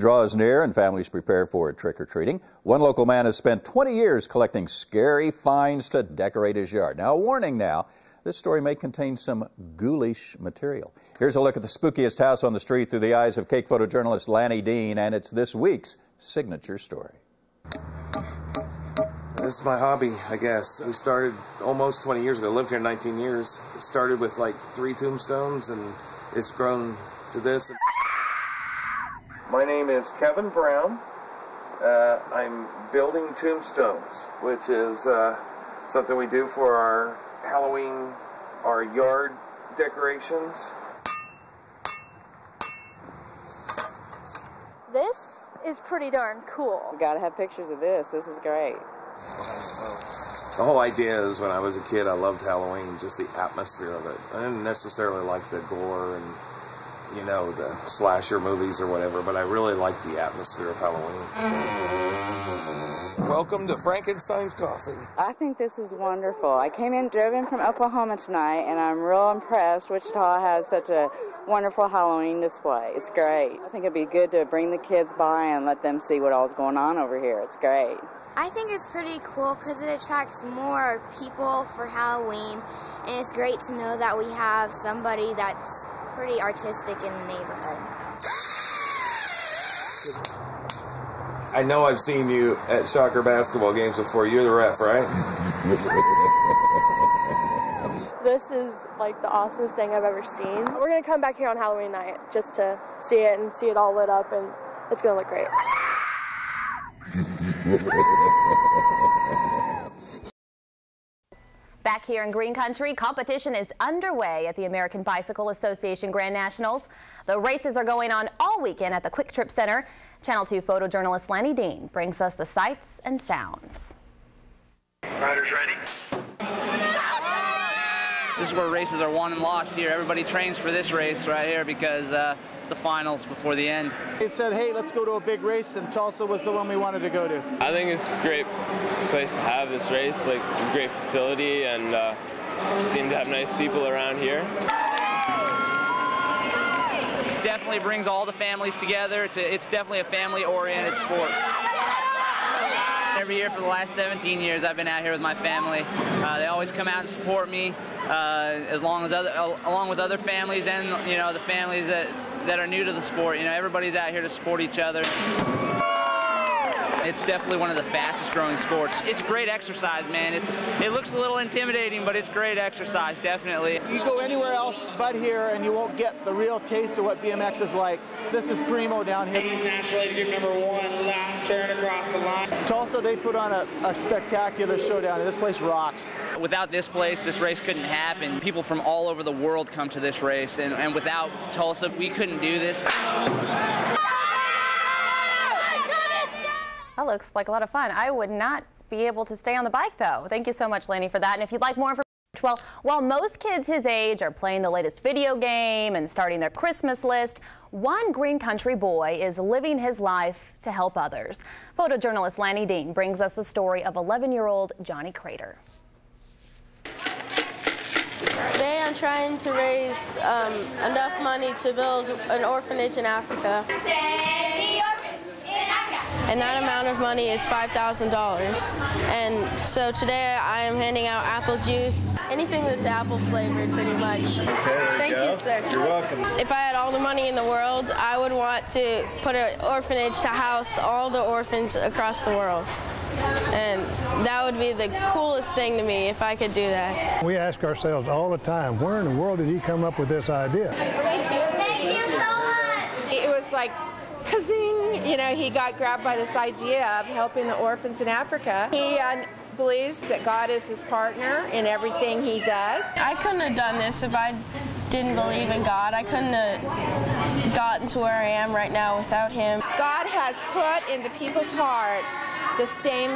Draws near and families prepare for trick-or-treating. One local man has spent 20 years collecting scary finds to decorate his yard. Now, a warning now, this story may contain some ghoulish material. Here's a look at the spookiest house on the street through the eyes of cake photojournalist Lanny Dean, and it's this week's signature story. This is my hobby, I guess. We started almost 20 years ago. I lived here 19 years. It started with like 3 tombstones, and it's grown to this. My name is Kevin Brown. I'm building tombstones, which is something we do for our Halloween, our yard decorations. This is pretty darn cool. We gotta have pictures of this. This is great. The whole idea is when I was a kid, I loved Halloween, just the atmosphere of it. I didn't necessarily like the gore and, you know, the slasher movies or whatever, but I really like the atmosphere of Halloween. Welcome to Frankenstein's Coffee. I think this is wonderful. I drove in from Oklahoma tonight, and I'm real impressed. Wichita has such a wonderful Halloween display. It's great. I think it'd be good to bring the kids by and let them see what all's going on over here. It's great. I think it's pretty cool because it attracts more people for Halloween, and it's great to know that we have somebody that's pretty artistic in the neighborhood. I know I've seen you at Shocker basketball games before. You're the ref, right? This is like the awesomest thing I've ever seen. We're going to come back here on Halloween night just to see it and see it all lit up, and it's going to look great. Back here in Green Country, competition is underway at the American Bicycle Association Grand Nationals. The races are going on all weekend at the Quick Trip Center. Channel 2 photojournalist Lanny Dean brings us the sights and sounds. Riders ready? This is where races are won and lost here. Everybody trains for this race right here because it's the finals before the end. They said, hey, let's go to a big race, and Tulsa was the one we wanted to go to. I think it's a great place to have this race, like a great facility, and seem to have nice people around here. It definitely brings all the families together. It's definitely a family-oriented sport. Every year for the last 17 years I've been out here with my family. They always come out and support me, along with other families and, you know, the families that are new to the sport. You know, everybody's out here to support each other. It's definitely one of the fastest growing sports. It's great exercise, man. It looks a little intimidating, but it's great exercise, definitely. You go anywhere else but here and you won't get the real taste of what BMX is like. This is primo down here. National Age Group number 1, last turn across the line. Tulsa, they put on a spectacular showdown, and this place rocks. Without this place, this race couldn't happen. People from all over the world come to this race, and without Tulsa, we couldn't do this. That looks like a lot of fun. I would not be able to stay on the bike, though. Thank you so much, Lanny, for that. And if you'd like more information, well, while most kids his age are playing the latest video game and starting their Christmas list, one Green Country boy is living his life to help others. Photojournalist Lanny Dean brings us the story of 11-year-old Johnny Crater. Today I'm trying to raise enough money to build an orphanage in Africa. And that amount of money is $5,000. And so today I am handing out apple juice, anything that's apple flavored pretty much. Thank you, sir. You're welcome. If I had all the money in the world, I would want to put an orphanage to house all the orphans across the world. And that would be the coolest thing to me if I could do that. We ask ourselves all the time, where in the world did he come up with this idea? Thank you. Thank you so much. It was like, kazing, you know, he got grabbed by this idea of helping the orphans in Africa. He believes that God is his partner in everything he does. I couldn't have done this if I didn't believe in God. I couldn't have gotten to where I am right now without him. God has put into people's heart the same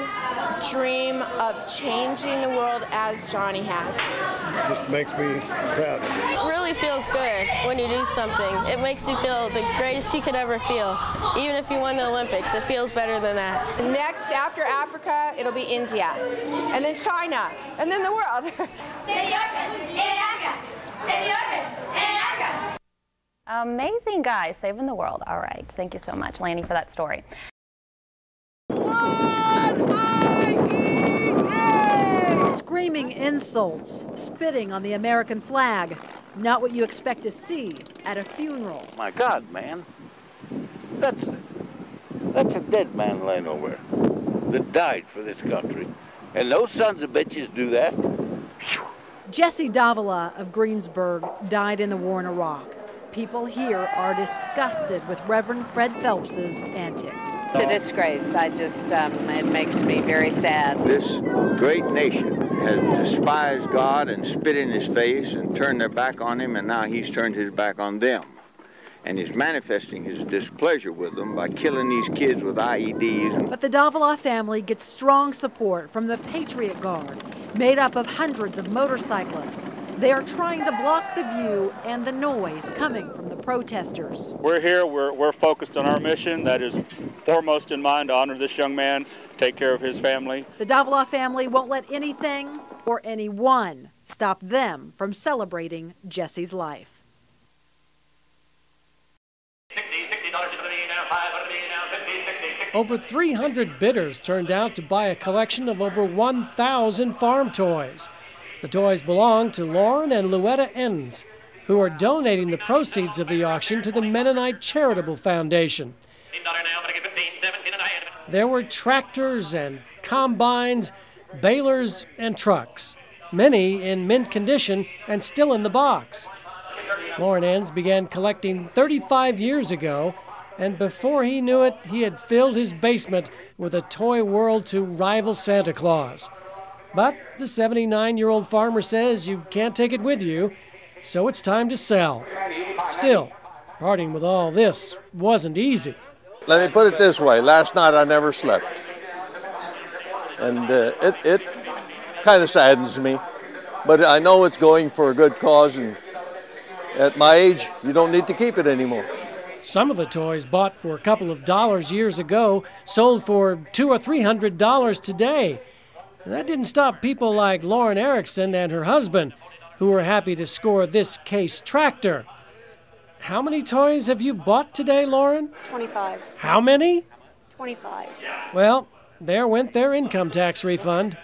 dream of changing the world as Johnny has. It just makes me proud of you. It really feels good when you do something. It makes you feel the greatest you could ever feel. Even if you won the Olympics, it feels better than that. Next, after Africa, it'll be India, and then China, and then the world. Amazing guy, saving the world. All right, thank you so much, Lanny, for that story. Screaming insults, spitting on the American flag. Not what you expect to see at a funeral. My God, man. That's a dead man laying over there that died for this country. And those sons of bitches do that. Jesse Davila of Greensburg died in the war in Iraq. People here are disgusted with Reverend Fred Phelps's antics. It's a disgrace. It makes me very sad. This great nation has despised God and spit in his face and turned their back on him, and now he's turned his back on them. And he's manifesting his displeasure with them by killing these kids with IEDs. But the Davila family gets strong support from the Patriot Guard, made up of hundreds of motorcyclists. They are trying to block the view and the noise coming from the protesters. We're here, we're focused on our mission. That is foremost in mind, to honor this young man, take care of his family. The Davila family won't let anything or anyone stop them from celebrating Jesse's life. Over 300 bidders turned out to buy a collection of over 1,000 farm toys. The toys belong to Lauren and Louetta Enns, who are donating the proceeds of the auction to the Mennonite Charitable Foundation. There were tractors and combines, balers and trucks, many in mint condition and still in the box. Lauren Enns began collecting 35 years ago, and before he knew it, he had filled his basement with a toy world to rival Santa Claus. But the 79-year-old farmer says you can't take it with you, so it's time to sell. Still, parting with all this wasn't easy. Let me put it this way, last night I never slept. And it kind of saddens me, but I know it's going for a good cause, and at my age, you don't need to keep it anymore. Some of the toys bought for a couple of dollars years ago sold for $200 or $300 today. And that didn't stop people like Lauren Erickson and her husband, who were happy to score this Case tractor. How many toys have you bought today, Lauren? 25. How many? 25. Well, there went their income tax refund.